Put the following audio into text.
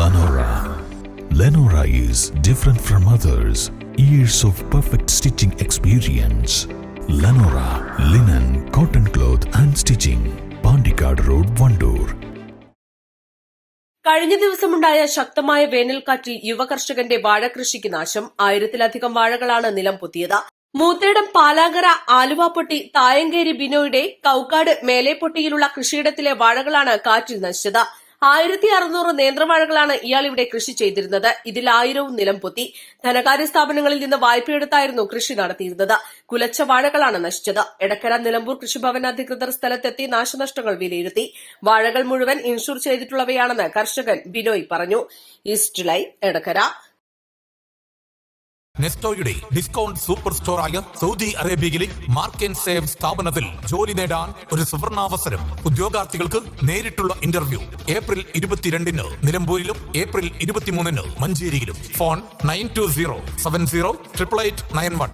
Lenora. Lenora is different from others. Years of perfect stitching experience. Lenora linen, cotton cloth and stitching. Pandikad Road, Vandoor. കഴിഞ്ഞ ദിവസമുണ്ടായ ശക്തമായ വേനൽക്കാറ്റിൽ യുവകർഷകന്റെ വാഴകൃഷിക്ക് നാശം. 1000-ലധികം വാഴകളാണ് നിലം പൊത്തിയത്. മൂത്തേടം പാലാങ്കര ആലുവാപ്പൊട്ടി തായങ്കേരി ബിനോയുടെ കൌക്കാട് മേലേപ്പൊട്ടിയിലുള്ള കൃഷിയിടത്തിലെ വാഴകളാണ് കാറ്റിൽ നശിച്ചത്. 1600 നേന്ത്രവാഴകളാണ് ഇയാൾ ഇവിടെ കൃഷി ചെയ്തിരുന്നത്. ഇതിൽ 1000വും നിലം പൊത്തി. ധനകാര്യ സ്ഥാപനങ്ങളിൽ നിന്ന് വായ്പയെടുത്തായിരുന്നു കൃഷി നടത്തിയിരുന്നത്. കുലച്ച വാഴകളാണ് നശിച്ചത്. എടക്കര നിലമ്പൂർ കൃഷിഭവൻ അധികൃതർ സ്ഥലത്തെത്തി നാശനഷ്ടങ്ങൾ വിലയിരുത്തി. വാഴകൾ മുഴുവൻ ഇൻഷൂർ ചെയ്തിട്ടുള്ളവയാണെന്ന് കർഷകൻ ബിനോയ് പറഞ്ഞു. East Live, Edakkara. നെസ്റ്റോയുടെ ഡിസ്കൗണ്ട് സൂപ്പർ സ്റ്റോറായ സൗദി അറേബ്യയിലെ മാർക്ക് ആൻഡ് സേവ് സ്ഥാപനത്തിൽ ജോലി നേടാൻ ഒരു സുവർണാവസരം. ഉദ്യോഗാർത്ഥികൾക്ക് നേരിട്ടുള്ള ഇന്റർവ്യൂ ഏപ്രിൽ 22-ന് നിലമ്പൂരിലും ഏപ്രിൽ 23-ന് മഞ്ചേരിയിലും. ഫോൺ 9207088891.